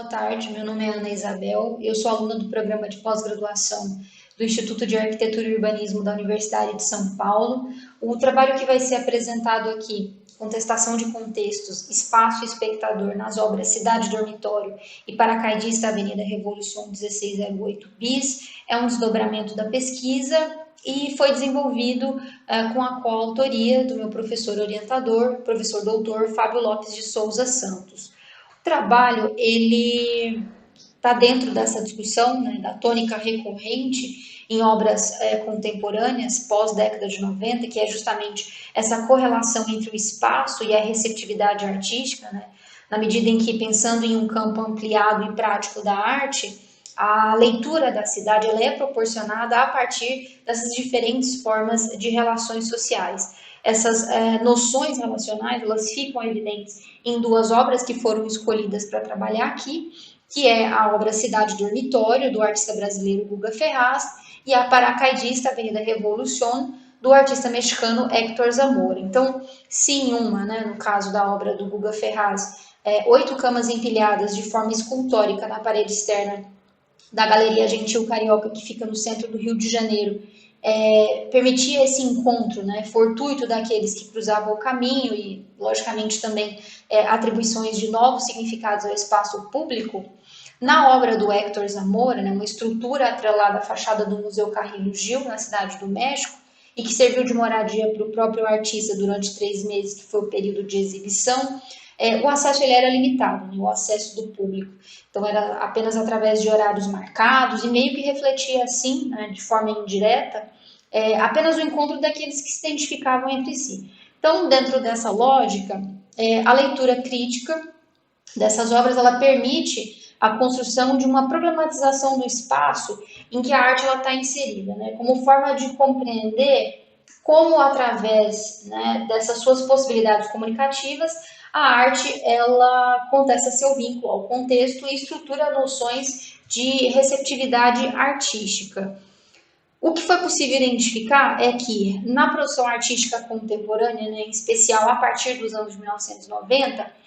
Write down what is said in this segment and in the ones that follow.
tarde. Meu nome é Ana Isabel, eu sou aluna do programa de pós-graduação do Instituto de Arquitetura e Urbanismo da Universidade de São Paulo. O trabalho que vai ser apresentado aqui, Contestação de Contextos, Espaço e Espectador nas obras Cidade Dormitório e Paracaidista Avenida Revolução 1608 bis, é um desdobramento da pesquisa e foi desenvolvido com a coautoria do meu professor orientador, professor doutor Fábio Lopes de Souza Santos. O trabalho, ele está dentro dessa discussão, né, da tônica recorrente em obras contemporâneas, pós-década de 90, que é justamente essa correlação entre o espaço e a receptividade artística, né, na medida em que, pensando em um campo ampliado e prático da arte, a leitura da cidade ela é proporcionada a partir dessas diferentes formas de relações sociais. Essas noções relacionais, elas ficam evidentes em duas obras que foram escolhidas para trabalhar aqui, que é a obra Cidade Dormitório, do artista brasileiro Guga Ferraz, e a Paracaidista Avenida Revolución, do artista mexicano Héctor Zamora. Então, se em uma, né, no caso da obra do Guga Ferraz, 8 camas empilhadas de forma escultórica na parede externa da Galeria Gentil Carioca, que fica no centro do Rio de Janeiro, permitia esse encontro, né, fortuito daqueles que cruzavam o caminho e, logicamente, também atribuições de novos significados ao espaço público. Na obra do Héctor Zamora, né, uma estrutura atrelada à fachada do Museu Carrillo Gil, na Cidade do México, e que serviu de moradia para o próprio artista durante 3 meses, que foi o período de exibição, o acesso ele era limitado, né, o acesso do público. Então, era apenas através de horários marcados e meio que refletia, assim, né, de forma indireta, apenas o encontro daqueles que se identificavam entre si. Então, dentro dessa lógica, a leitura crítica dessas obras, ela permite a construção de uma problematização do espaço em que a arte está inserida, né, como forma de compreender como, através, né, dessas suas possibilidades comunicativas, a arte ela contesta seu vínculo ao contexto e estrutura noções de receptividade artística. O que foi possível identificar é que, na produção artística contemporânea, né, em especial a partir dos anos 1990,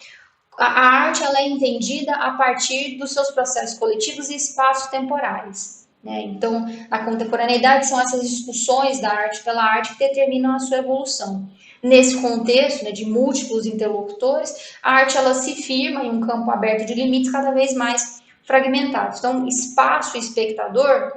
a arte ela é entendida a partir dos seus processos coletivos e espaços temporais. Né? Então, na contemporaneidade, são essas discussões da arte pela arte que determinam a sua evolução. Nesse contexto, né, de múltiplos interlocutores, a arte ela se firma em um campo aberto de limites cada vez mais fragmentados. Então, espaço e espectador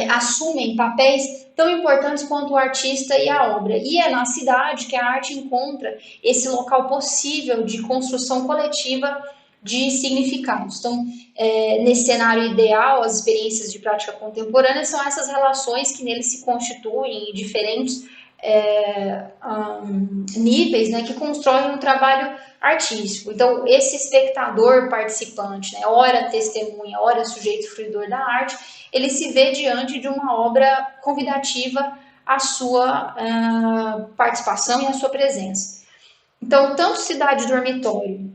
assumem papéis tão importantes quanto o artista e a obra. E é na cidade que a arte encontra esse local possível de construção coletiva de significados. Então, nesse cenário ideal, as experiências de prática contemporânea são essas relações que nele se constituem em diferentes níveis, né, que constroem um trabalho artístico. Então, esse espectador participante, né, ora testemunha, ora sujeito fruidor da arte, ele se vê diante de uma obra convidativa à sua participação e à sua presença. Então, tanto Cidade Dormitório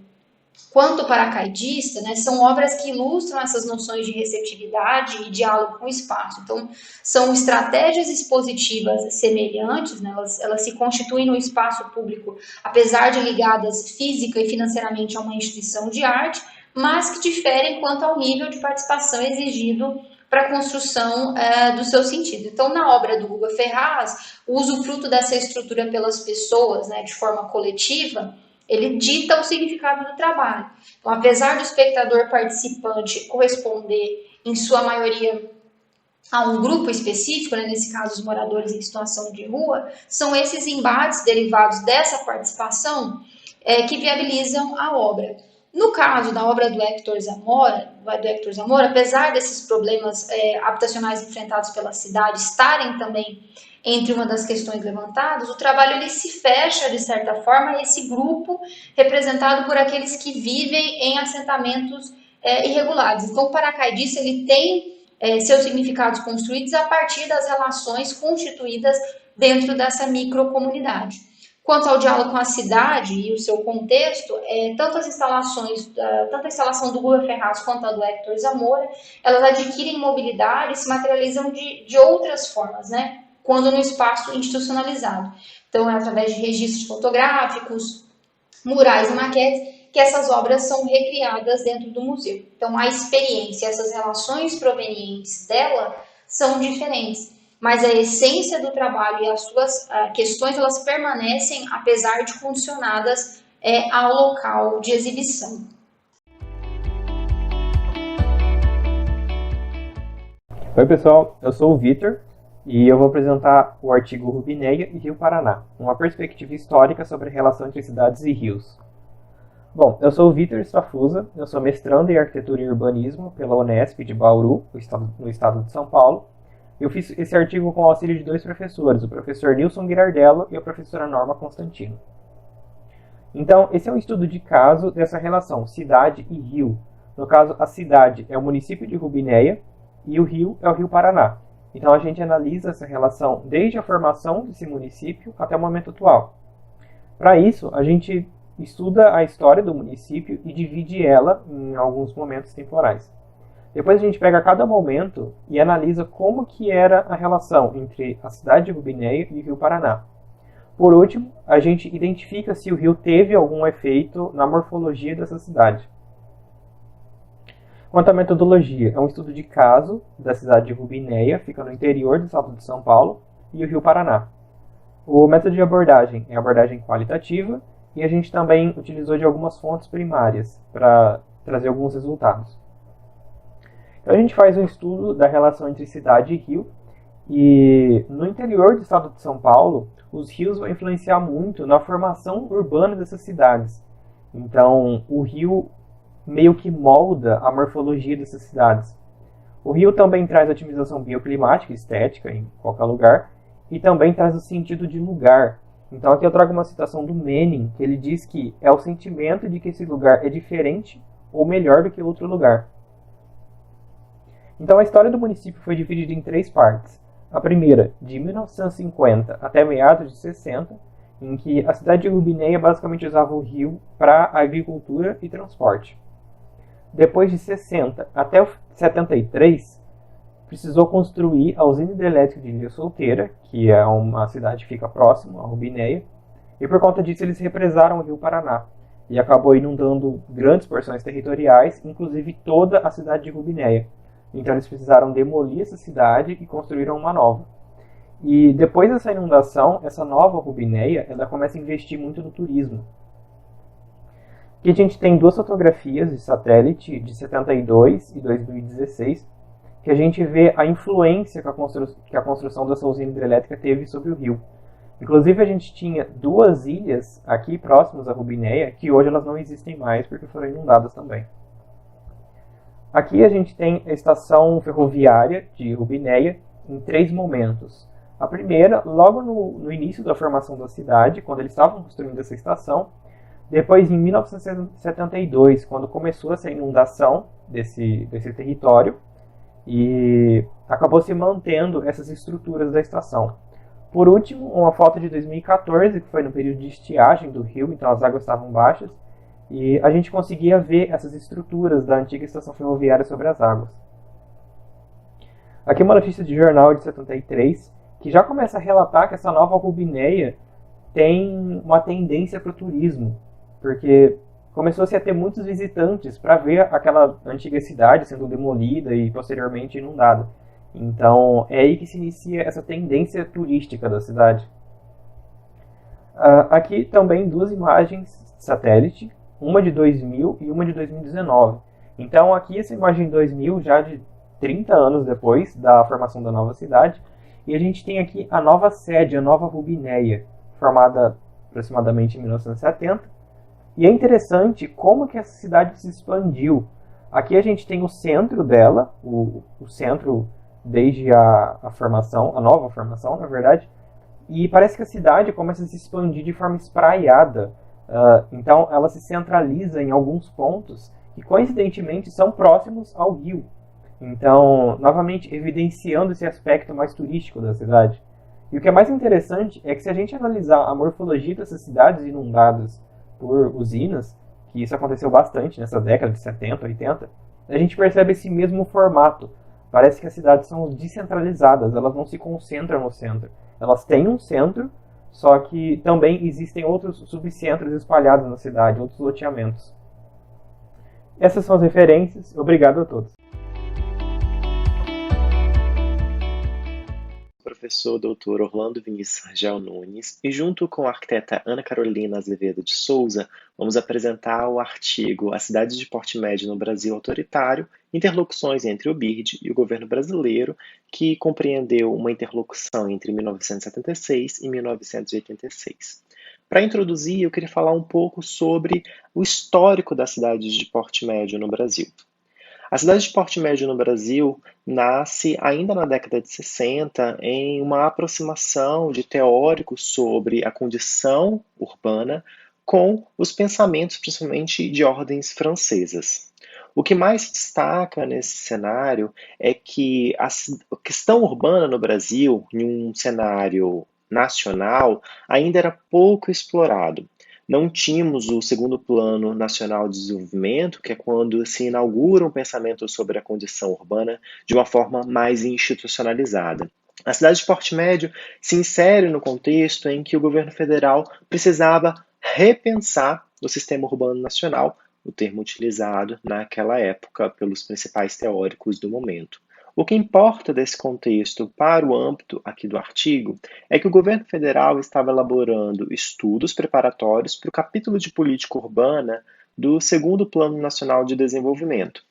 quanto Paracaidista, né, são obras que ilustram essas noções de receptividade e diálogo com o espaço. Então, são estratégias expositivas semelhantes, né, elas se constituem no espaço público, apesar de ligadas física e financeiramente a uma instituição de arte, mas que diferem quanto ao nível de participação exigido para a construção do seu sentido. Então, na obra do Guga Ferraz, o usufruto dessa estrutura pelas pessoas, né, de forma coletiva, ele dita o significado do trabalho. Então, apesar do espectador participante corresponder, em sua maioria, a um grupo específico, né, nesse caso os moradores em situação de rua, são esses embates derivados dessa participação que viabilizam a obra. No caso da obra do Héctor Zamora, apesar desses problemas habitacionais enfrentados pela cidade estarem também entre uma das questões levantadas, o trabalho ele se fecha, de certa forma, a esse grupo representado por aqueles que vivem em assentamentos irregulares. Então, o paracaidista ele tem seus significados construídos a partir das relações constituídas dentro dessa microcomunidade. Quanto ao diálogo com a cidade e o seu contexto, tanto a instalação do Guga Ferraz quanto a do Héctor Zamora, elas adquirem mobilidade e se materializam de outras formas, né? Quando no espaço institucionalizado. Então, é através de registros fotográficos, murais e maquetes, que essas obras são recriadas dentro do museu. Então, a experiência, essas relações provenientes dela são diferentes, mas a essência do trabalho e as suas questões, elas permanecem, apesar de condicionadas ao local de exibição. Oi pessoal, eu sou o Vitor e eu vou apresentar o artigo Rubineia e Rio Paraná, uma perspectiva histórica sobre a relação entre cidades e rios. Bom, eu sou o Vitor Strafusa, eu sou mestrando em Arquitetura e Urbanismo pela Unesp de Bauru, no estado de São Paulo. Eu fiz esse artigo com o auxílio de dois professores, o professor Nilson Girardello e a professora Norma Constantino. Então, esse é um estudo de caso dessa relação cidade e rio. No caso, a cidade é o município de Rubineia e o rio é o Rio Paraná. Então, a gente analisa essa relação desde a formação desse município até o momento atual. Para isso, a gente estuda a história do município e divide ela em alguns momentos temporais. Depois a gente pega cada momento e analisa como que era a relação entre a cidade de Rubineia e o Rio Paraná. Por último, a gente identifica se o rio teve algum efeito na morfologia dessa cidade. Quanto à metodologia, é um estudo de caso da cidade de Rubineia, fica no interior do estado de São Paulo, e o Rio Paraná. O método de abordagem é abordagem qualitativa, e a gente também utilizou de algumas fontes primárias para trazer alguns resultados. Então a gente faz um estudo da relação entre cidade e rio, e no interior do estado de São Paulo, os rios vão influenciar muito na formação urbana dessas cidades. Então, o rio meio que molda a morfologia dessas cidades. O rio também traz otimização bioclimática e estética em qualquer lugar, e também traz o sentido de lugar. Então aqui eu trago uma citação do Menin, que ele diz que é o sentimento de que esse lugar é diferente ou melhor do que outro lugar. Então a história do município foi dividida em três partes. A primeira, de 1950 até meados de 60, em que a cidade de Rubineia basicamente usava o rio para agricultura e transporte. Depois de 60 até 73, precisou construir a usina hidrelétrica de Ilha Solteira, que é uma cidade que fica próximo a Rubineia, e por conta disso eles represaram o Rio Paraná, e acabou inundando grandes porções territoriais, inclusive toda a cidade de Rubineia. Então eles precisaram demolir essa cidade e construíram uma nova. E depois dessa inundação, essa nova Rubineia, ela começa a investir muito no turismo. Aqui a gente tem duas fotografias de satélite de 72 e 2016, que a gente vê a influência que a construção dessa usina hidrelétrica teve sobre o rio. Inclusive a gente tinha duas ilhas aqui próximas à Rubineia, que hoje elas não existem mais porque foram inundadas também. Aqui a gente tem a estação ferroviária de Rubineia em três momentos. A primeira, logo no início da formação da cidade, quando eles estavam construindo essa estação. Depois, em 1972, quando começou essa inundação desse território, e acabou se mantendo essas estruturas da estação. Por último, uma foto de 2014, que foi no período de estiagem do rio, então as águas estavam baixas, e a gente conseguia ver essas estruturas da antiga estação ferroviária sobre as águas. Aqui uma notícia de jornal de 73, que já começa a relatar que essa nova Rubineia tem uma tendência para o turismo, porque começou-se a ter muitos visitantes para ver aquela antiga cidade sendo demolida e posteriormente inundada. Então é aí que se inicia essa tendência turística da cidade. Aqui também duas imagens de satélite, uma de 2000 e uma de 2019. Então aqui essa imagem de 2000 já de 30 anos depois da formação da nova cidade, e a gente tem aqui a nova sede, a nova Rubineia, formada aproximadamente em 1970. E é interessante como que essa cidade se expandiu. Aqui a gente tem o centro dela, o centro desde a formação, a nova formação, na verdade, e parece que a cidade começa a se expandir de forma espraiada. Então ela se centraliza em alguns pontos que coincidentemente são próximos ao rio. Então, novamente, evidenciando esse aspecto mais turístico da cidade. E o que é mais interessante é que se a gente analisar a morfologia dessas cidades inundadas por usinas, que isso aconteceu bastante nessa década de 70, 80, a gente percebe esse mesmo formato. Parece que as cidades são descentralizadas, elas não se concentram no centro. Elas têm um centro, só que também existem outros subcentros espalhados na cidade, outros loteamentos. Essas são as referências. Obrigado a todos. Professor Dr. Orlando Vinícius Rangel Nunes, e junto com a arquiteta Ana Carolina Azevedo de Souza, vamos apresentar o artigo A Cidade de Porte Médio no Brasil Autoritário, interlocuções entre o BIRD e o governo brasileiro, que compreendeu uma interlocução entre 1976 e 1986. Para introduzir, eu queria falar um pouco sobre o histórico das cidades de porte médio no Brasil. A cidade de porte médio no Brasil nasce ainda na década de 60 em uma aproximação de teóricos sobre a condição urbana com os pensamentos, principalmente de ordens francesas. O que mais se destaca nesse cenário é que a questão urbana no Brasil, em um cenário nacional, ainda era pouco explorado. Não tínhamos o segundo Plano Nacional de Desenvolvimento, que é quando se inaugura um pensamento sobre a condição urbana de uma forma mais institucionalizada. A cidade de porte médio se insere no contexto em que o governo federal precisava repensar o sistema urbano nacional, o termo utilizado naquela época pelos principais teóricos do momento. O que importa desse contexto para o âmbito aqui do artigo é que o governo federal estava elaborando estudos preparatórios para o capítulo de política urbana do segundo Plano Nacional de Desenvolvimento.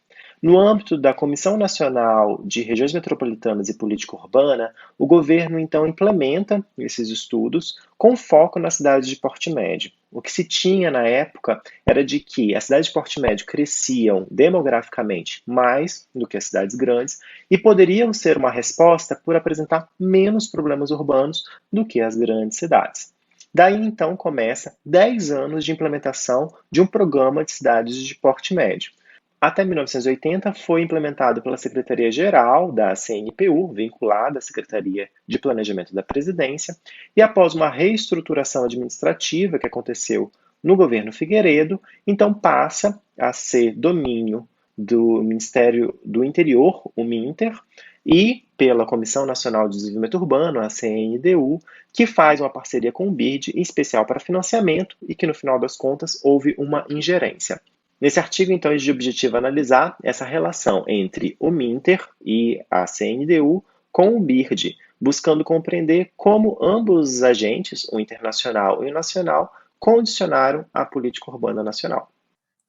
No âmbito da Comissão Nacional de Regiões Metropolitanas e Política Urbana, o governo então implementa esses estudos com foco na cidade de porte médio. O que se tinha na época era de que as cidades de porte médio cresciam demograficamente mais do que as cidades grandes e poderiam ser uma resposta por apresentar menos problemas urbanos do que as grandes cidades. Daí então começa 10 anos de implementação de um programa de cidades de porte médio. Até 1980 foi implementado pela Secretaria-Geral da CNPU, vinculada à Secretaria de Planejamento da Presidência, e após uma reestruturação administrativa que aconteceu no governo Figueiredo, então passa a ser domínio do Ministério do Interior, o MINTER, e pela Comissão Nacional de Desenvolvimento Urbano, a CNDU, que faz uma parceria com o BIRD, em especial para financiamento, e que no final das contas houve uma ingerência. Nesse artigo, então, é de objetivo analisar essa relação entre o MINTER e a CNDU com o BIRD, buscando compreender como ambos os agentes, o internacional e o nacional, condicionaram a política urbana nacional.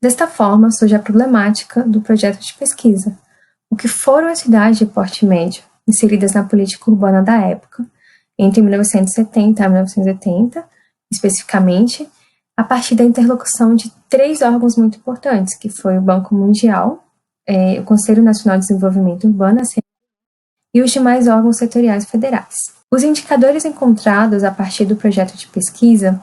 Desta forma, surge a problemática do projeto de pesquisa. O que foram as cidades de porte médio inseridas na política urbana da época, entre 1970 e 1980, especificamente, a partir da interlocução de 3 órgãos muito importantes, que foi o Banco Mundial, o Conselho Nacional de Desenvolvimento Urbano, e os demais órgãos setoriais federais. Os indicadores encontrados a partir do projeto de pesquisa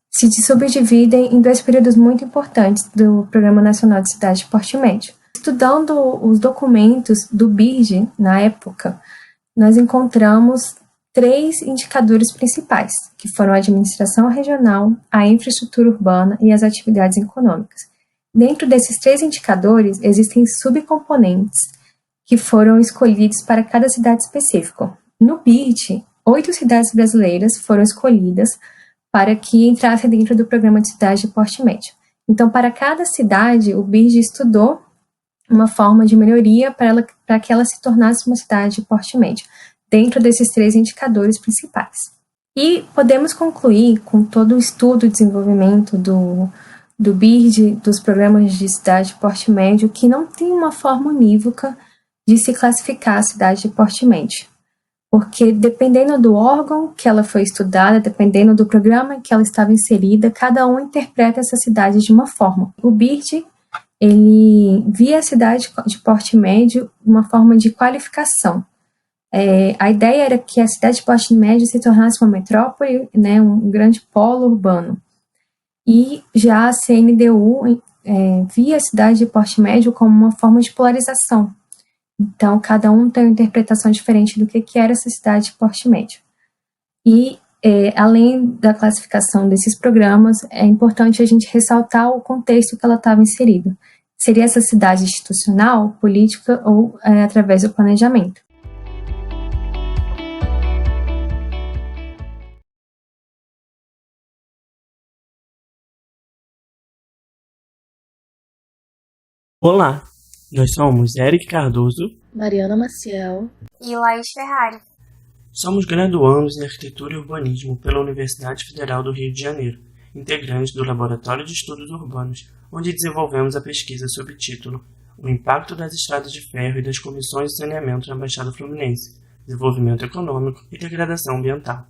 se subdividem em 2 períodos muito importantes do Programa Nacional de Cidade de Porte Médio. Estudando os documentos do BIRD na época, nós encontramos 3 indicadores principais, que foram a administração regional, a infraestrutura urbana e as atividades econômicas. Dentro desses 3 indicadores, existem subcomponentes que foram escolhidos para cada cidade específica. No BIRD, 8 cidades brasileiras foram escolhidas para que entrassem dentro do programa de cidade de porte médio. Então, para cada cidade, o BIRD estudou uma forma de melhoria para que ela se tornasse uma cidade de porte médio, dentro desses 3 indicadores principais. E podemos concluir, com todo o estudo e desenvolvimento do BIRD, dos programas de cidade de porte médio, que não tem uma forma unívoca de se classificar a cidade de porte médio. Porque dependendo do órgão que ela foi estudada, dependendo do programa em que ela estava inserida, cada um interpreta essa cidade de uma forma. O BIRD, ele via a cidade de porte médio uma forma de qualificação. A ideia era que a cidade de porte médio se tornasse uma metrópole, né, um grande polo urbano. E já a CNDU via a cidade de porte médio como uma forma de polarização. Então, cada um tem uma interpretação diferente do que era essa cidade de porte médio. E, além da classificação desses programas, é importante a gente ressaltar o contexto que ela estava inserida. Seria essa cidade institucional, política ou através do planejamento. Olá, nós somos Eric Cardoso, Mariana Maciel e Laís Ferrari. Somos graduandos em Arquitetura e Urbanismo pela Universidade Federal do Rio de Janeiro, integrantes do Laboratório de Estudos Urbanos, onde desenvolvemos a pesquisa sob título O Impacto das Estradas de Ferro e das Comissões de Saneamento na Baixada Fluminense, Desenvolvimento Econômico e Degradação Ambiental.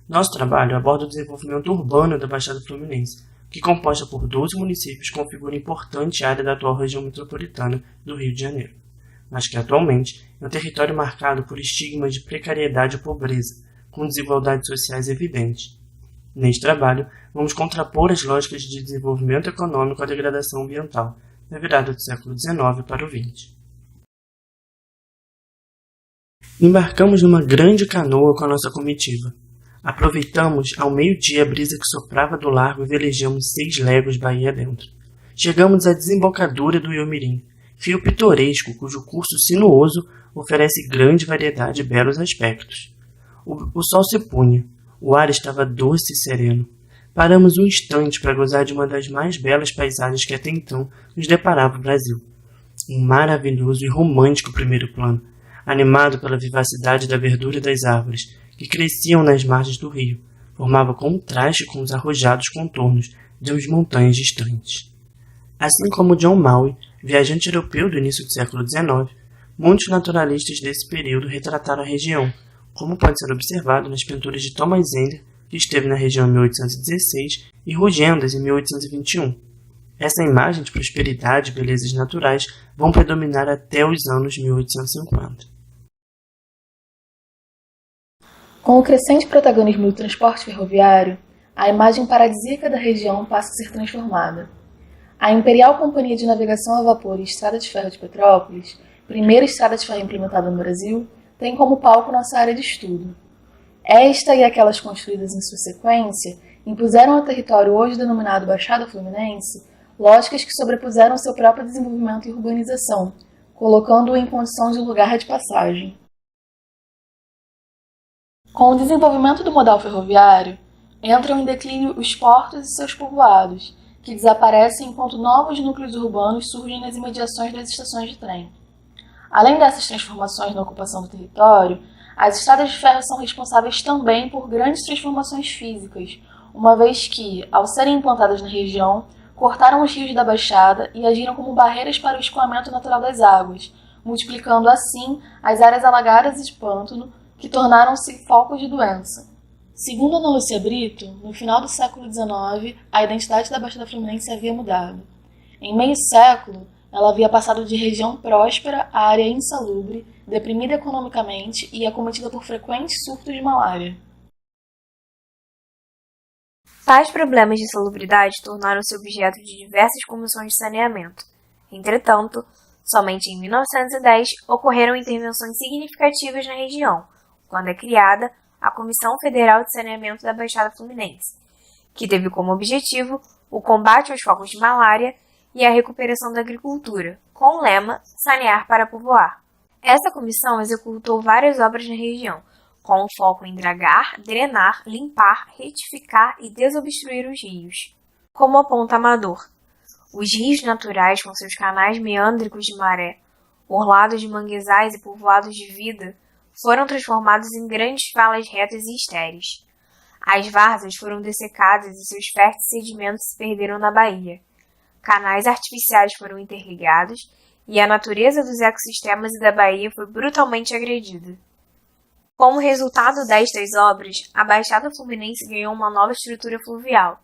Nosso trabalho aborda o desenvolvimento urbano da Baixada Fluminense, que, composta por 12 municípios, configura importante área da atual região metropolitana do Rio de Janeiro, mas que atualmente é um território marcado por estigmas de precariedade e pobreza, com desigualdades sociais evidentes. Neste trabalho, vamos contrapor as lógicas de desenvolvimento econômico à degradação ambiental, na virada do século XIX para o XX. Embarcamos numa grande canoa com a nossa comitiva. Aproveitamos ao meio-dia a brisa que soprava do largo e velejamos 6 léguas Bahia dentro. Chegamos à desembocadura do Iomirim, rio pitoresco cujo curso sinuoso oferece grande variedade e belos aspectos. O sol se punha, o ar estava doce e sereno. Paramos um instante para gozar de uma das mais belas paisagens que até então nos deparava o Brasil. Um maravilhoso e romântico primeiro plano, animado pela vivacidade da verdura das árvores, que cresciam nas margens do rio, formava contraste com os arrojados contornos de umas montanhas distantes. Assim como John Maui, viajante europeu do início do século XIX, muitos naturalistas desse período retrataram a região, como pode ser observado nas pinturas de Thomas Ender, que esteve na região em 1816, e Rugendas em 1821. Essa imagem de prosperidade e belezas naturais vão predominar até os anos 1850. Com o crescente protagonismo do transporte ferroviário, a imagem paradisíaca da região passa a ser transformada. A Imperial Companhia de Navegação a Vapor e Estrada de Ferro de Petrópolis, primeira estrada de ferro implementada no Brasil, tem como palco nossa área de estudo. Esta e aquelas construídas em sua sequência impuseram ao território hoje denominado Baixada Fluminense lógicas que sobrepuseram seu próprio desenvolvimento e urbanização, colocando-o em condição de lugar de passagem. Com o desenvolvimento do modal ferroviário, entram em declínio os portos e seus povoados, que desaparecem enquanto novos núcleos urbanos surgem nas imediações das estações de trem. Além dessas transformações na ocupação do território, as estradas de ferro são responsáveis também por grandes transformações físicas, uma vez que, ao serem implantadas na região, cortaram os rios da Baixada e agiram como barreiras para o escoamento natural das águas, multiplicando assim as áreas alagadas de pântano, que tornaram-se focos de doença. Segundo Ana Lúcia Brito, no final do século XIX, a identidade da Baixada Fluminense havia mudado. Em meio século, ela havia passado de região próspera a área insalubre, deprimida economicamente e acometida por frequentes surtos de malária. Tais problemas de insalubridade tornaram-se objeto de diversas comissões de saneamento. Entretanto, somente em 1910 ocorreram intervenções significativas na região, quando é criada a Comissão Federal de Saneamento da Baixada Fluminense, que teve como objetivo o combate aos focos de malária e a recuperação da agricultura, com o lema Sanear para Povoar. Essa comissão executou várias obras na região, com o foco em dragar, drenar, limpar, retificar e desobstruir os rios. Como aponta Amador, os rios naturais com seus canais meândricos de maré, orlados de manguezais e povoados de vida, foram transformados em grandes falas retas e estéreis. As várzeas foram dessecadas e seus férteis sedimentos se perderam na baía. Canais artificiais foram interligados e a natureza dos ecossistemas e da baía foi brutalmente agredida. Como resultado destas obras, a Baixada Fluminense ganhou uma nova estrutura fluvial.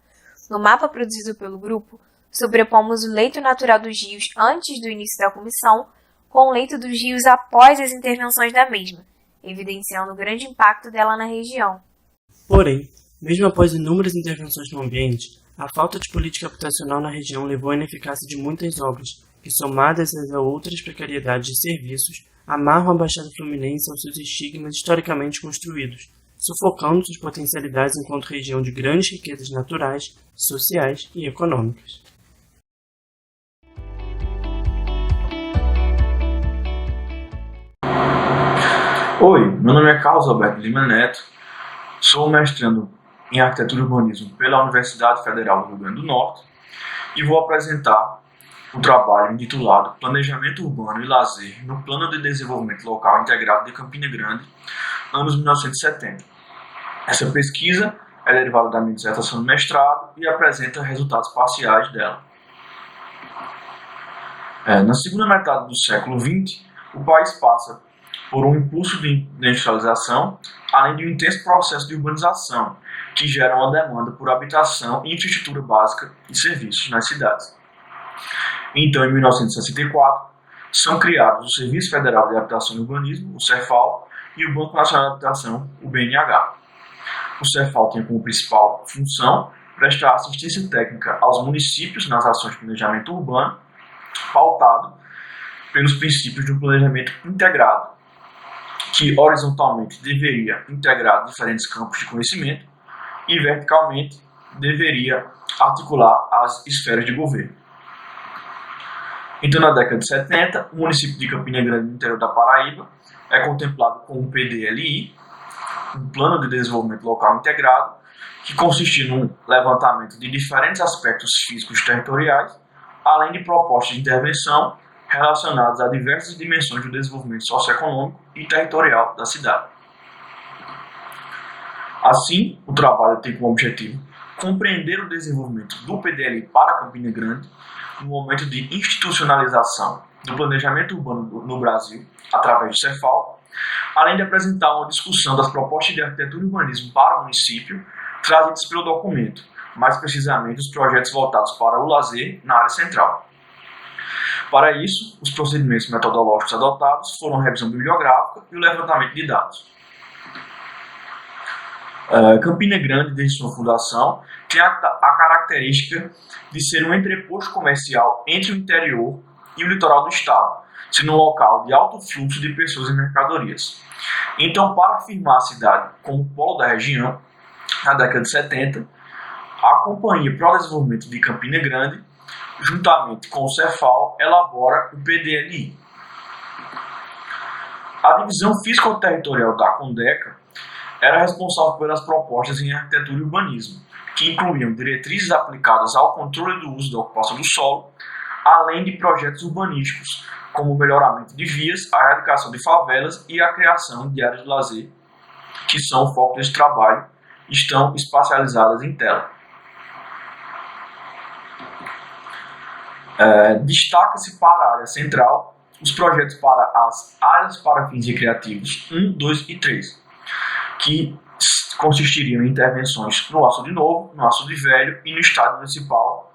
No mapa produzido pelo grupo, sobrepomos o leito natural dos rios antes do início da comissão com o leito dos rios após as intervenções da mesma, evidenciando o grande impacto dela na região. Porém, mesmo após inúmeras intervenções no ambiente, a falta de política habitacional na região levou à ineficácia de muitas obras, que, somadas a outras precariedades de serviços, amarram a Baixada Fluminense aos seus estigmas historicamente construídos, sufocando suas potencialidades enquanto região de grandes riquezas naturais, sociais e econômicas. Oi, meu nome é Carlos Alberto Lima Neto, sou mestrando em Arquitetura e Urbanismo pela Universidade Federal do Rio Grande do Norte e vou apresentar o trabalho intitulado Planejamento Urbano e Lazer no Plano de Desenvolvimento Local Integrado de Campina Grande, anos 1970. Essa pesquisa é derivada da minha dissertação de mestrado e apresenta resultados parciais dela. Na segunda metade do século XX, o país passa por um impulso de industrialização, além de um intenso processo de urbanização, que gera uma demanda por habitação e infraestrutura básica e serviços nas cidades. Então, em 1964, são criados o Serviço Federal de Habitação e Urbanismo, o CEFAL, e o Banco Nacional de Habitação, o BNH. O CEFAL tem como principal função prestar assistência técnica aos municípios nas ações de planejamento urbano, pautado pelos princípios de um planejamento integrado, que horizontalmente deveria integrar diferentes campos de conhecimento e verticalmente deveria articular as esferas de governo. Então, na década de 70, o município de Campina Grande, no interior da Paraíba, é contemplado com um PDLI, um Plano de Desenvolvimento Local Integrado, que consistia num levantamento de diferentes aspectos físicos territoriais, além de propostas de intervenção relacionadas a diversas dimensões do desenvolvimento socioeconômico e territorial da cidade. Assim, o trabalho tem como objetivo compreender o desenvolvimento do PDLI para Campina Grande no momento de institucionalização do planejamento urbano no Brasil, através do CEFAL, além de apresentar uma discussão das propostas de arquitetura e urbanismo para o município, trazidas pelo documento, mais precisamente os projetos voltados para o lazer na área central. Para isso, os procedimentos metodológicos adotados foram a revisão bibliográfica e o levantamento de dados. Campina Grande, desde sua fundação, tem a característica de ser um entreposto comercial entre o interior e o litoral do estado, sendo um local de alto fluxo de pessoas e mercadorias. Então, para afirmar a cidade como polo da região, na década de 70, a Companhia para o Desenvolvimento de Campina Grande, juntamente com o CEFAL, elabora o PDLI. A divisão físico-territorial da Condeca era responsável pelas propostas em arquitetura e urbanismo, que incluíam diretrizes aplicadas ao controle do uso da ocupação do solo, além de projetos urbanísticos, como o melhoramento de vias, a erradicação de favelas e a criação de áreas de lazer, que são o foco desse trabalho, estão espacializadas em tela. Destaca-se para a área central os projetos para as áreas para fins recreativos 1, 2 e 3, que consistiriam em intervenções no Açude Novo, no Açude Velho e no Estádio Municipal,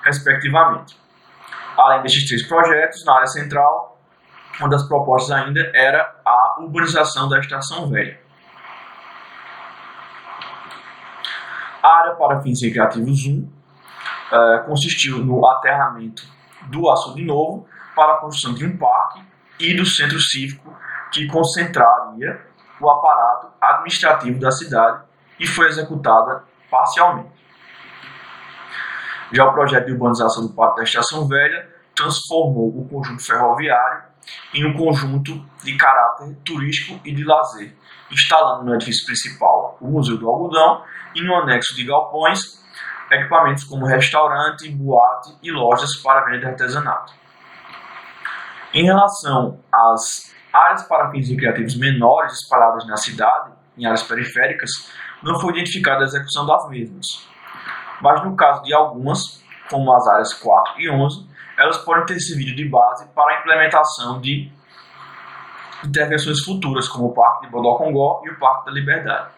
respectivamente. Além destes 3 projetos, na área central, uma das propostas ainda era a urbanização da Estação Velha. A área para fins recreativos 1 consistiu no aterramento do Açude Novo para a construção de um parque e do centro cívico que concentraria o aparato administrativo da cidade e foi executada parcialmente. Já o projeto de urbanização do Pátio da Estação Velha transformou o conjunto ferroviário em um conjunto de caráter turístico e de lazer, instalando no edifício principal o Museu do Algodão e no anexo de galpões equipamentos como restaurante, boate e lojas para venda de artesanato. Em relação às áreas para fins recreativos menores espalhadas na cidade, em áreas periféricas, não foi identificada a execução das mesmas. Mas no caso de algumas, como as áreas 4 e 11, elas podem ter servido de base para a implementação de intervenções futuras, como o Parque de Bodocongó e o Parque da Liberdade.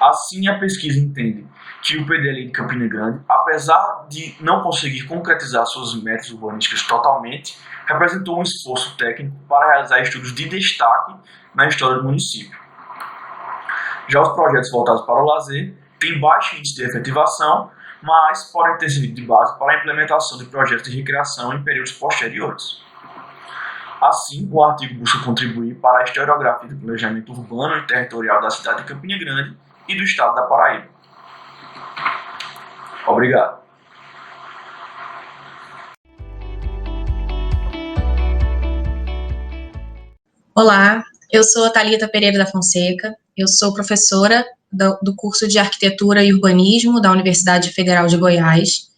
Assim, a pesquisa entende que o PDLI de Campina Grande, apesar de não conseguir concretizar suas metas urbanísticas totalmente, representou um esforço técnico para realizar estudos de destaque na história do município. Já os projetos voltados para o lazer têm baixo índice de efetivação, mas podem ter servido de base para a implementação de projetos de recreação em períodos posteriores. Assim, o artigo busca contribuir para a historiografia do planejamento urbano e territorial da cidade de Campina Grande e do estado da Paraíba. Obrigado. Olá, eu sou Thalita Pereira da Fonseca, eu sou professora do curso de Arquitetura e Urbanismo da Universidade Federal de Goiás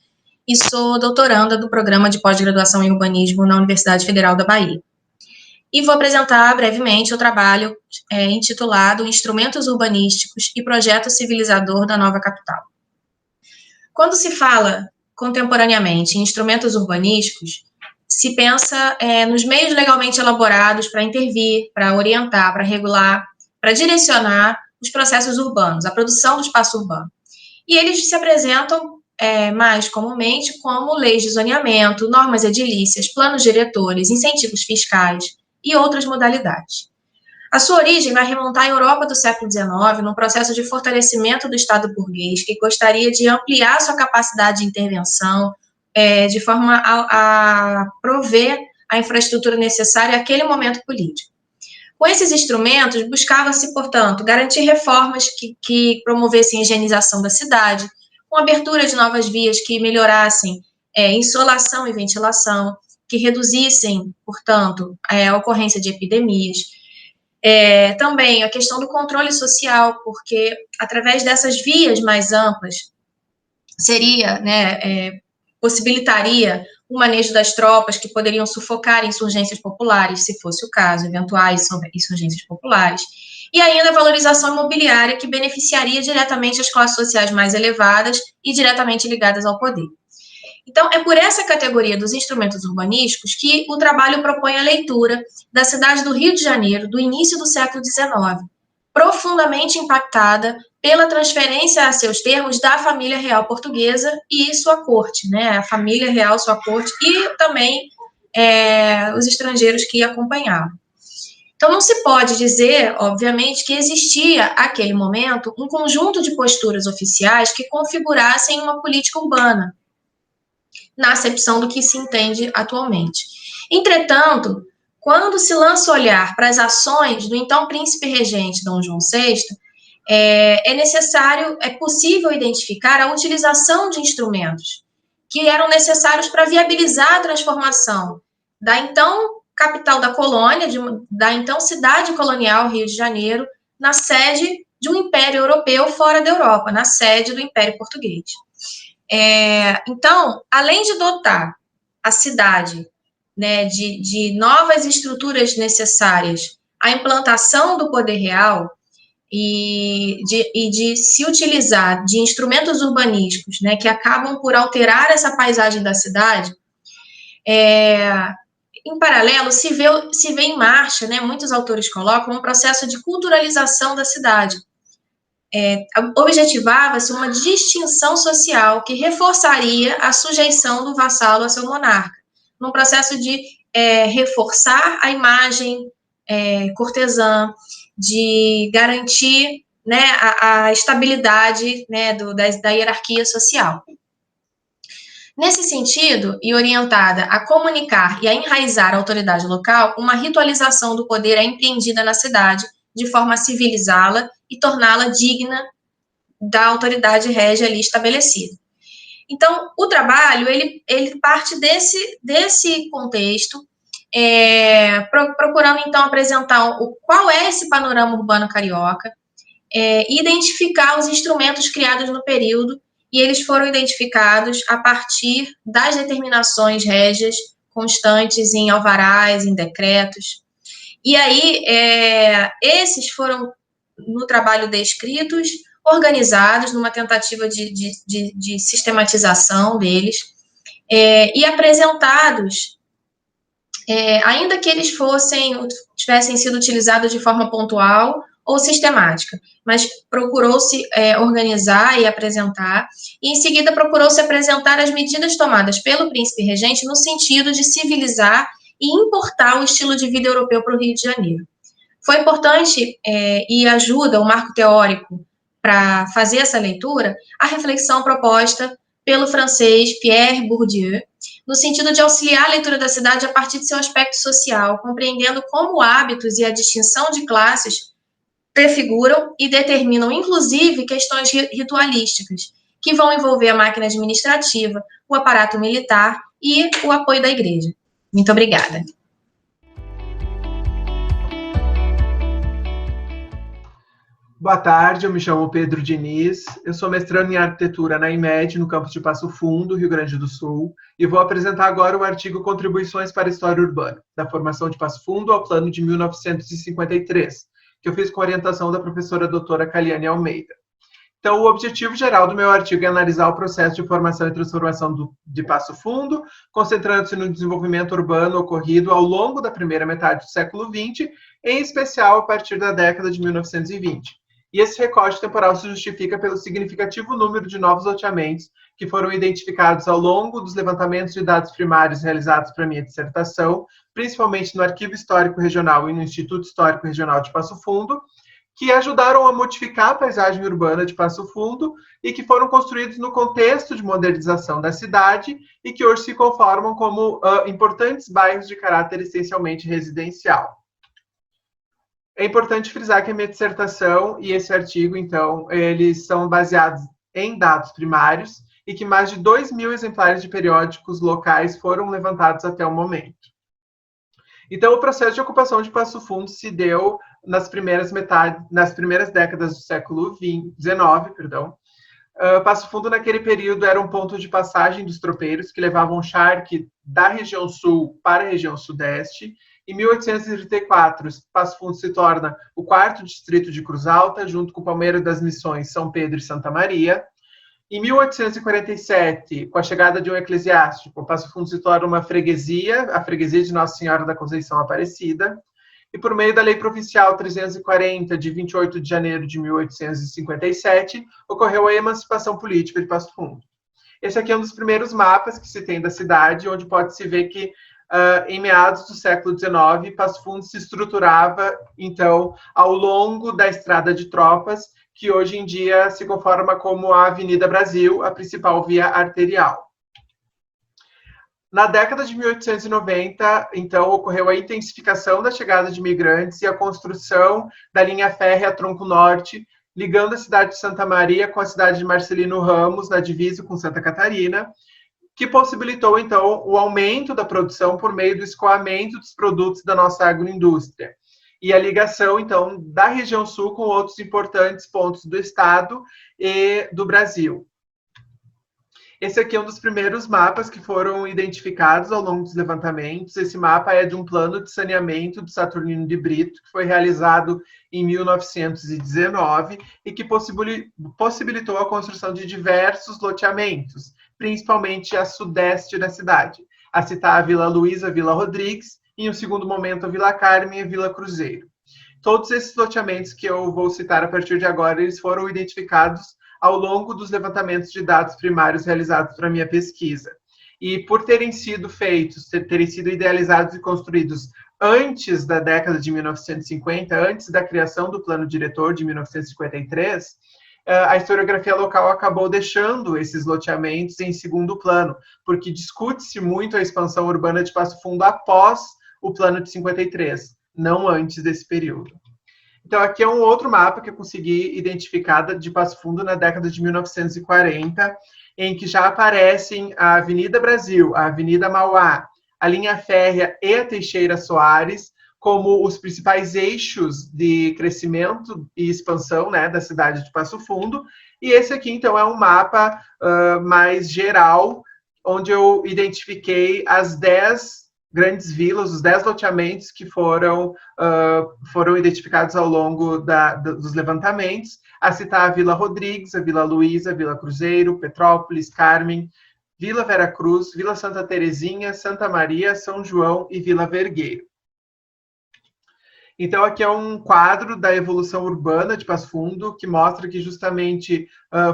e sou doutoranda do programa de pós-graduação em urbanismo na Universidade Federal da Bahia. E vou apresentar brevemente o trabalho intitulado Instrumentos Urbanísticos e Projeto Civilizador da Nova Capital. Quando se fala contemporaneamente em instrumentos urbanísticos, se pensa nos meios legalmente elaborados para intervir, para orientar, para regular, para direcionar os processos urbanos, a produção do espaço urbano. E eles se apresentam mais comumente como leis de zoneamento, normas edilícias, planos diretores, incentivos fiscais e outras modalidades. A sua origem vai remontar à Europa do século XIX, num processo de fortalecimento do Estado burguês, que gostaria de ampliar sua capacidade de intervenção, de forma a prover a infraestrutura necessária àquele momento político. Com esses instrumentos, buscava-se, portanto, garantir reformas que promovessem a higienização da cidade, com abertura de novas vias que melhorassem insolação e ventilação, que reduzissem, portanto, a ocorrência de epidemias. Também a questão do controle social, porque através dessas vias mais amplas possibilitaria o manejo das tropas que poderiam sufocar insurgências populares, se fosse o caso, eventuais insurgências populares, e ainda a valorização imobiliária que beneficiaria diretamente as classes sociais mais elevadas e diretamente ligadas ao poder. Então, é por essa categoria dos instrumentos urbanísticos que o trabalho propõe a leitura da cidade do Rio de Janeiro, do início do século XIX, profundamente impactada pela transferência a seus termos da família real portuguesa e sua corte, a família real, sua corte, e também os estrangeiros que acompanhavam. Então, não se pode dizer, obviamente, que existia, naquele momento, um conjunto de posturas oficiais que configurassem uma política urbana, na acepção do que se entende atualmente. Entretanto, quando se lança o olhar para as ações do então príncipe regente Dom João VI, é possível identificar a utilização de instrumentos que eram necessários para viabilizar a transformação da então capital da colônia, da então cidade colonial, Rio de Janeiro, na sede de um império europeu fora da Europa, na sede do Império Português. Então, além de dotar a cidade de novas estruturas necessárias à implantação do poder real e de se utilizar de instrumentos urbanísticos que acabam por alterar essa paisagem da cidade, em paralelo, se vê em marcha, muitos autores colocam, um processo de culturalização da cidade. Objetivava-se uma distinção social que reforçaria a sujeição do vassalo a seu monarca, num processo de reforçar a imagem cortesã, de garantir a estabilidade da hierarquia social. Nesse sentido, e orientada a comunicar e a enraizar a autoridade local, uma ritualização do poder é empreendida na cidade, de forma a civilizá-la e torná-la digna da autoridade régia ali estabelecida. Então, o trabalho, ele parte desse contexto, procurando, então, apresentar qual é esse panorama urbano carioca, identificar os instrumentos criados no período, e eles foram identificados a partir das determinações régias constantes em alvarás, em decretos. E aí, esses foram, no trabalho, descritos, organizados numa tentativa de sistematização deles, e apresentados, ainda que eles tivessem sido utilizados de forma pontual ou sistemática, mas procurou-se organizar e apresentar, e em seguida procurou-se apresentar as medidas tomadas pelo príncipe regente no sentido de civilizar e importar o estilo de vida europeu para o Rio de Janeiro. Foi importante e ajuda o marco teórico para fazer essa leitura a reflexão proposta pelo francês Pierre Bourdieu, no sentido de auxiliar a leitura da cidade a partir de seu aspecto social, compreendendo como hábitos e a distinção de classes prefiguram e determinam, inclusive, questões ritualísticas, que vão envolver a máquina administrativa, o aparato militar e o apoio da igreja. Muito obrigada. Boa tarde, eu me chamo Pedro Diniz, eu sou mestrando em arquitetura na IMED, no campus de Passo Fundo, Rio Grande do Sul, e vou apresentar agora o artigo Contribuições para a História Urbana, da formação de Passo Fundo ao Plano de 1953, que eu fiz com orientação da professora doutora Caliane Almeida. Então, o objetivo geral do meu artigo é analisar o processo de formação e transformação de Passo Fundo, concentrando-se no desenvolvimento urbano ocorrido ao longo da primeira metade do século XX, em especial a partir da década de 1920. E esse recorte temporal se justifica pelo significativo número de novos loteamentos que foram identificados ao longo dos levantamentos de dados primários realizados para minha dissertação, principalmente no Arquivo Histórico Regional e no Instituto Histórico Regional de Passo Fundo, que ajudaram a modificar a paisagem urbana de Passo Fundo e que foram construídos no contexto de modernização da cidade e que hoje se conformam como importantes bairros de caráter essencialmente residencial. É importante frisar que a minha dissertação e esse artigo, então, eles são baseados em dados primários e que mais de 2.000 exemplares de periódicos locais foram levantados até o momento. Então, o processo de ocupação de Passo Fundo se deu nas primeiras décadas do século XIX. Passo Fundo, naquele período, era um ponto de passagem dos tropeiros que levavam charque da região sul para a região sudeste. Em 1834, Passo Fundo se torna o 4º distrito de Cruz Alta, junto com Palmeira das Missões, São Pedro e Santa Maria. Em 1847, com a chegada de um eclesiástico, Passo Fundo se torna uma freguesia, a freguesia de Nossa Senhora da Conceição Aparecida. E por meio da Lei Provincial 340, de 28 de janeiro de 1857, ocorreu a emancipação política de Passo Fundo. Esse aqui é um dos primeiros mapas que se tem da cidade, onde pode-se ver que em meados do século XIX, Passo Fundo se estruturava, então, ao longo da Estrada de Tropas, que hoje em dia se conforma como a Avenida Brasil, a principal via arterial. Na década de 1890, então, ocorreu a intensificação da chegada de imigrantes e a construção da linha férrea Tronco Norte, ligando a cidade de Santa Maria com a cidade de Marcelino Ramos, na divisa com Santa Catarina, que possibilitou, então, o aumento da produção por meio do escoamento dos produtos da nossa agroindústria e a ligação, então, da região sul com outros importantes pontos do estado e do Brasil. Esse aqui é um dos primeiros mapas que foram identificados ao longo dos levantamentos. Esse mapa é de um plano de saneamento do Saturnino de Brito, que foi realizado em 1919 e que possibilitou a construção de diversos loteamentos, principalmente a sudeste da cidade, a citar a Vila Luísa, a Vila Rodrigues, e em um segundo momento a Vila Carmen e a Vila Cruzeiro. Todos esses loteamentos que eu vou citar a partir de agora, eles foram identificados ao longo dos levantamentos de dados primários realizados para a minha pesquisa. E por terem sido feitos, terem sido idealizados e construídos antes da década de 1950, antes da criação do Plano Diretor de 1953, a historiografia local acabou deixando esses loteamentos em segundo plano, porque discute-se muito a expansão urbana de Passo Fundo após o Plano de 53, não antes desse período. Então, aqui é um outro mapa que eu consegui identificar de Passo Fundo na década de 1940, em que já aparecem a Avenida Brasil, a Avenida Mauá, a linha férrea e a Teixeira Soares como os principais eixos de crescimento e expansão, né, da cidade de Passo Fundo. E esse aqui, então, é um mapa mais geral, onde eu identifiquei as 10 grandes vilas, os 10 loteamentos que foram identificados ao longo dos levantamentos, a citar a Vila Rodrigues, a Vila Luísa, a Vila Cruzeiro, Petrópolis, Carmen, Vila Vera Cruz, Vila Santa Terezinha, Santa Maria, São João e Vila Vergueiro. Então, aqui é um quadro da evolução urbana de Passo Fundo, que mostra que justamente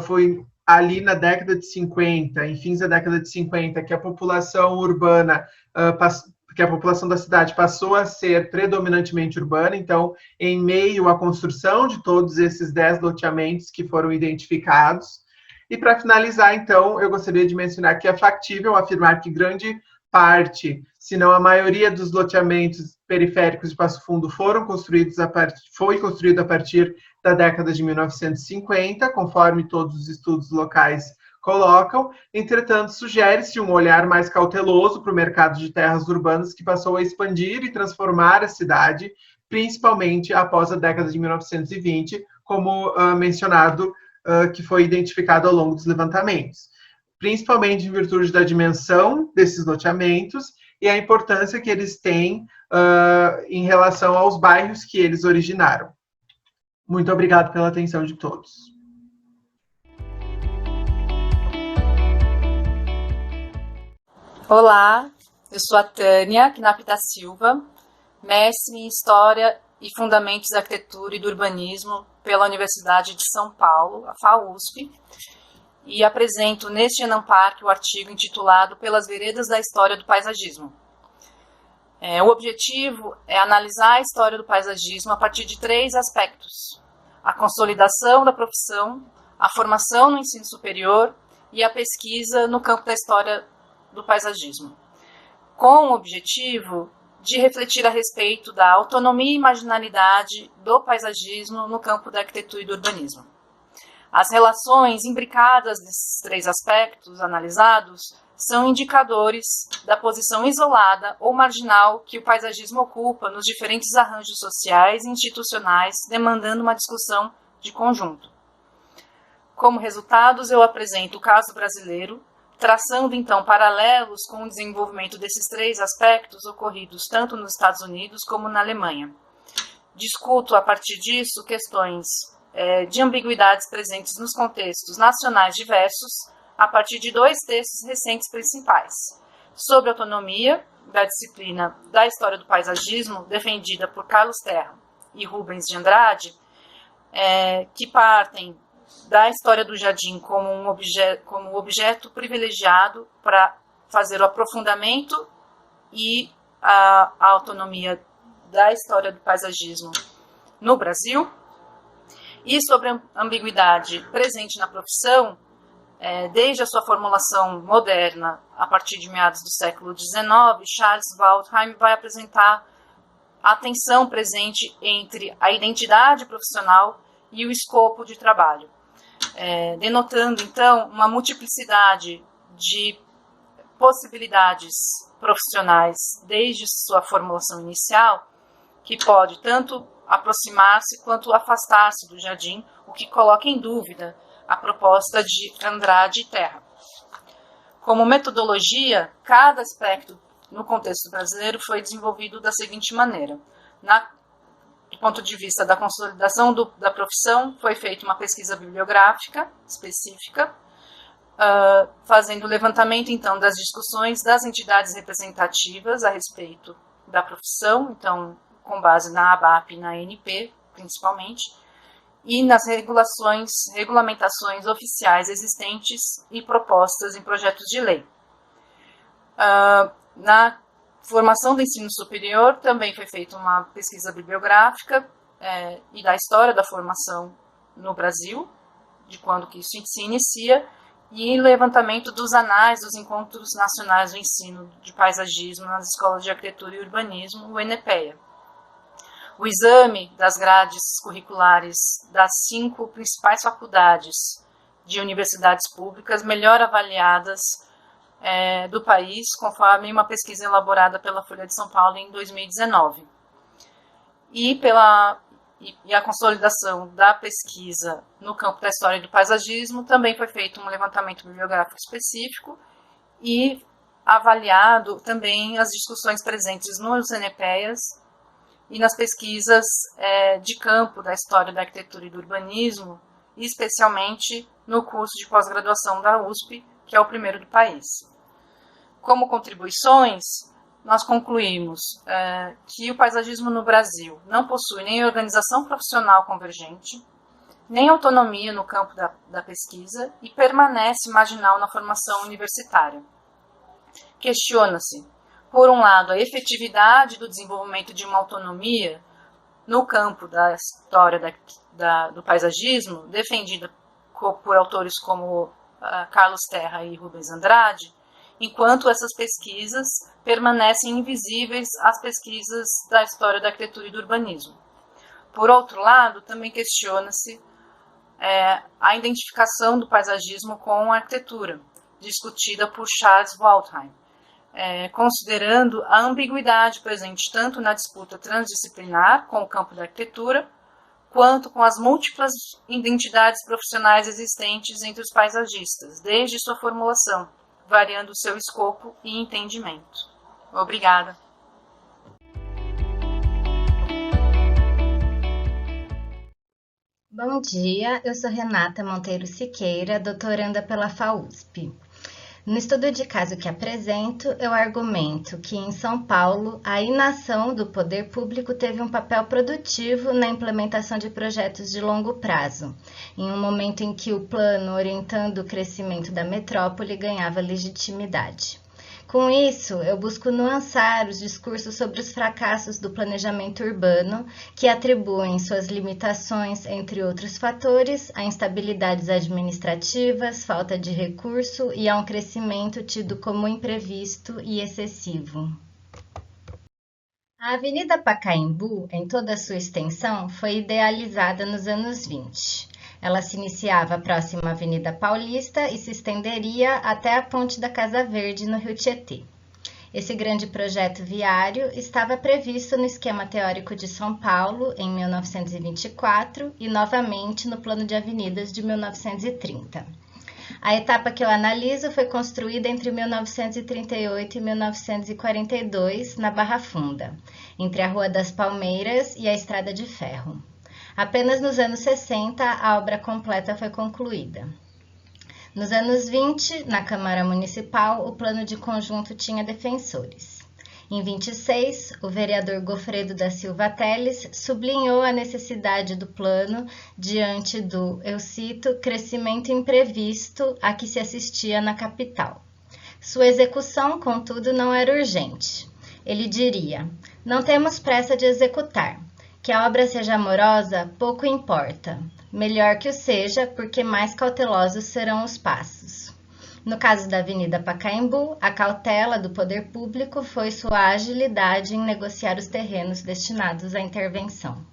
foi ali na década de 50, em fins da década de 50, que a população urbana, que a população da cidade passou a ser predominantemente urbana. Então, em meio à construção de todos esses 10 loteamentos que foram identificados. E para finalizar, então, eu gostaria de mencionar que é factível afirmar que grande parte, se não a maioria dos loteamentos periféricos de Passo Fundo foi construído a partir da década de 1950, conforme todos os estudos locais colocam. Entretanto, sugere-se um olhar mais cauteloso para o mercado de terras urbanas, que passou a expandir e transformar a cidade, principalmente após a década de 1920, como mencionado, que foi identificado ao longo dos levantamentos, principalmente em virtude da dimensão desses loteamentos e a importância que eles têm em relação aos bairros que eles originaram. Muito obrigado pela atenção de todos. Olá, eu sou a Tânia Knapta Silva, mestre em História e Fundamentos da Arquitetura e do Urbanismo pela Universidade de São Paulo, a FAUSP, e apresento neste Enampark o artigo intitulado Pelas Veredas da História do Paisagismo. O objetivo é analisar a história do paisagismo a partir de 3 aspectos: a consolidação da profissão, a formação no ensino superior e a pesquisa no campo da história do paisagismo, com o objetivo de refletir a respeito da autonomia e marginalidade do paisagismo no campo da arquitetura e do urbanismo. As relações imbricadas desses 3 aspectos analisados são indicadores da posição isolada ou marginal que o paisagismo ocupa nos diferentes arranjos sociais e institucionais, demandando uma discussão de conjunto. Como resultados, eu apresento o caso brasileiro, traçando então paralelos com o desenvolvimento desses 3 aspectos ocorridos tanto nos Estados Unidos como na Alemanha. Discuto a partir disso questões de ambiguidades presentes nos contextos nacionais diversos, a partir de 2 textos recentes principais: sobre a autonomia da disciplina da história do paisagismo, defendida por Carlos Terra e Rubens de Andrade, que partem da história do jardim como um objeto privilegiado para fazer o aprofundamento e a autonomia da história do paisagismo no Brasil, e sobre a ambiguidade presente na profissão, desde a sua formulação moderna, a partir de meados do século XIX, Charles Waldheim vai apresentar a tensão presente entre a identidade profissional e o escopo de trabalho, denotando, então, uma multiplicidade de possibilidades profissionais desde sua formulação inicial, que pode tanto aproximar-se quanto afastar-se do jardim, o que coloca em dúvida a proposta de Andrade e Terra. Como metodologia, cada aspecto no contexto brasileiro foi desenvolvido da seguinte maneira: do ponto de vista da consolidação da profissão, foi feita uma pesquisa bibliográfica específica, fazendo o levantamento, então, das discussões das entidades representativas a respeito da profissão, então, com base na ABAP e na ANP, principalmente, e nas regulamentações oficiais existentes e propostas em projetos de lei. Na formação do ensino superior, também foi feita uma pesquisa bibliográfica e da história da formação no Brasil, de quando que isso se inicia, e levantamento dos anais dos Encontros Nacionais do Ensino de Paisagismo nas Escolas de Arquitetura e Urbanismo, o ENEPEA. O exame das grades curriculares das 5 principais faculdades de universidades públicas melhor avaliadas do país, conforme uma pesquisa elaborada pela Folha de São Paulo em 2019. E a consolidação da pesquisa no campo da história do paisagismo, também foi feito um levantamento bibliográfico específico e avaliado também as discussões presentes nos ENEPEAs e nas pesquisas de campo da história da arquitetura e do urbanismo, e especialmente no curso de pós-graduação da USP, que é o primeiro do país. Como contribuições, nós concluímos que o paisagismo no Brasil não possui nem organização profissional convergente, nem autonomia no campo da pesquisa e permanece marginal na formação universitária. Questiona-se, por um lado, a efetividade do desenvolvimento de uma autonomia no campo da história do paisagismo, defendida por autores como Carlos Terra e Rubens Andrade, enquanto essas pesquisas permanecem invisíveis às pesquisas da história da arquitetura e do urbanismo. Por outro lado, também questiona-se a identificação do paisagismo com a arquitetura, discutida por Charles Waldheim, considerando a ambiguidade presente tanto na disputa transdisciplinar com o campo da arquitetura, quanto com as múltiplas identidades profissionais existentes entre os paisagistas, desde sua formulação, variando seu escopo e entendimento. Obrigada. Bom dia, eu sou Renata Monteiro Siqueira, doutoranda pela FAUSP. No estudo de caso que apresento, eu argumento que em São Paulo, a inação do poder público teve um papel produtivo na implementação de projetos de longo prazo, em um momento em que o plano orientando o crescimento da metrópole ganhava legitimidade. Com isso, eu busco nuançar os discursos sobre os fracassos do planejamento urbano, que atribuem suas limitações, entre outros fatores, a instabilidades administrativas, falta de recurso e a um crescimento tido como imprevisto e excessivo. A Avenida Pacaembu, em toda a sua extensão, foi idealizada nos anos 20. Ela se iniciava próxima à Avenida Paulista e se estenderia até a Ponte da Casa Verde, no Rio Tietê. Esse grande projeto viário estava previsto no Esquema Teórico de São Paulo, em 1924, e novamente no Plano de Avenidas de 1930. A etapa que eu analiso foi construída entre 1938 e 1942, na Barra Funda, entre a Rua das Palmeiras e a Estrada de Ferro. Apenas nos anos 60, a obra completa foi concluída. Nos anos 20, na Câmara Municipal, o plano de conjunto tinha defensores. Em 26, o vereador Gofredo da Silva Teles sublinhou a necessidade do plano diante do, eu cito, crescimento imprevisto a que se assistia na capital. Sua execução, contudo, não era urgente. Ele diria: não temos pressa de executar. Que a obra seja amorosa, pouco importa. Melhor que o seja, porque mais cautelosos serão os passos. No caso da Avenida Pacaembu, a cautela do poder público foi sua agilidade em negociar os terrenos destinados à intervenção.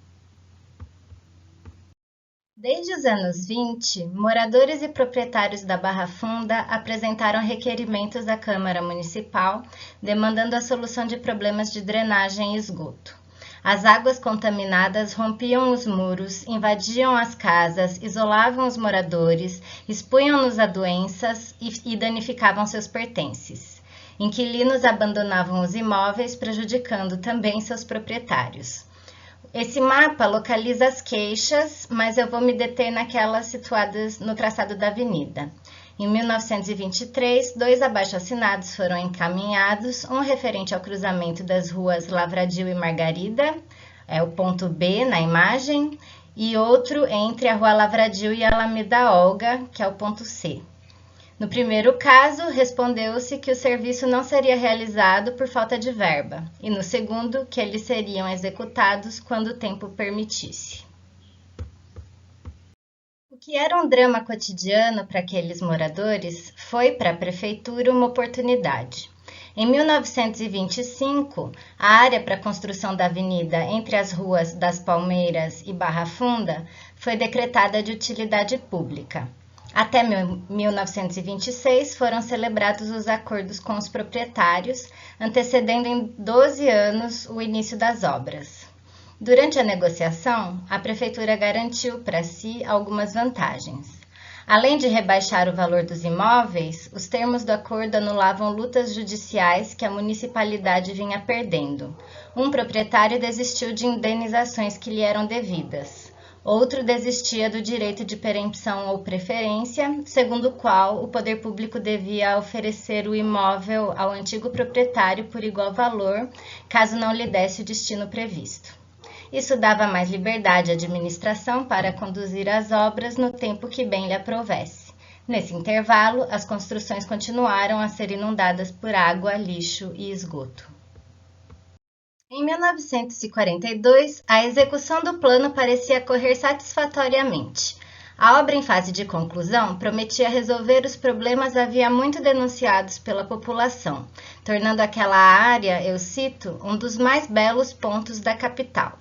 Desde os anos 20, moradores e proprietários da Barra Funda apresentaram requerimentos à Câmara Municipal, demandando a solução de problemas de drenagem e esgoto. As águas contaminadas rompiam os muros, invadiam as casas, isolavam os moradores, expunham-nos a doenças e danificavam seus pertences. Inquilinos abandonavam os imóveis, prejudicando também seus proprietários. Esse mapa localiza as queixas, mas eu vou me deter naquelas situadas no traçado da avenida. Em 1923, 2 abaixo-assinados foram encaminhados, um referente ao cruzamento das ruas Lavradio e Margarida, é o ponto B na imagem, e outro entre a Rua Lavradio e a Alameda Olga, que é o ponto C. No primeiro caso, respondeu-se que o serviço não seria realizado por falta de verba, e no segundo, que eles seriam executados quando o tempo permitisse. O que era um drama cotidiano para aqueles moradores foi para a prefeitura uma oportunidade. Em 1925, a área para a construção da avenida entre as ruas das Palmeiras e Barra Funda foi decretada de utilidade pública. Até 1926 foram celebrados os acordos com os proprietários, antecedendo em 12 anos o início das obras. Durante a negociação, a prefeitura garantiu para si algumas vantagens. Além de rebaixar o valor dos imóveis, os termos do acordo anulavam lutas judiciais que a municipalidade vinha perdendo. Um proprietário desistiu de indenizações que lhe eram devidas. Outro desistia do direito de perempção ou preferência, segundo o qual o poder público devia oferecer o imóvel ao antigo proprietário por igual valor, caso não lhe desse o destino previsto. Isso dava mais liberdade à administração para conduzir as obras no tempo que bem lhe aprovesse. Nesse intervalo, as construções continuaram a ser inundadas por água, lixo e esgoto. Em 1942, a execução do plano parecia correr satisfatoriamente. A obra em fase de conclusão prometia resolver os problemas havia muito denunciados pela população, tornando aquela área, eu cito, um dos mais belos pontos da capital.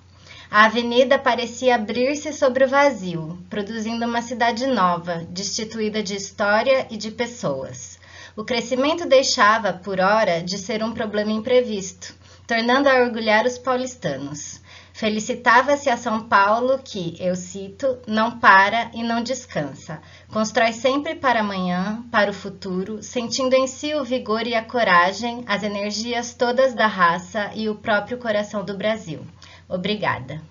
A avenida parecia abrir-se sobre o vazio, produzindo uma cidade nova, destituída de história e de pessoas. O crescimento deixava, por hora, de ser um problema imprevisto, tornando a orgulhar os paulistanos. Felicitava-se a São Paulo que, eu cito, não para e não descansa, constrói sempre para amanhã, para o futuro, sentindo em si o vigor e a coragem, as energias todas da raça e o próprio coração do Brasil. Obrigada.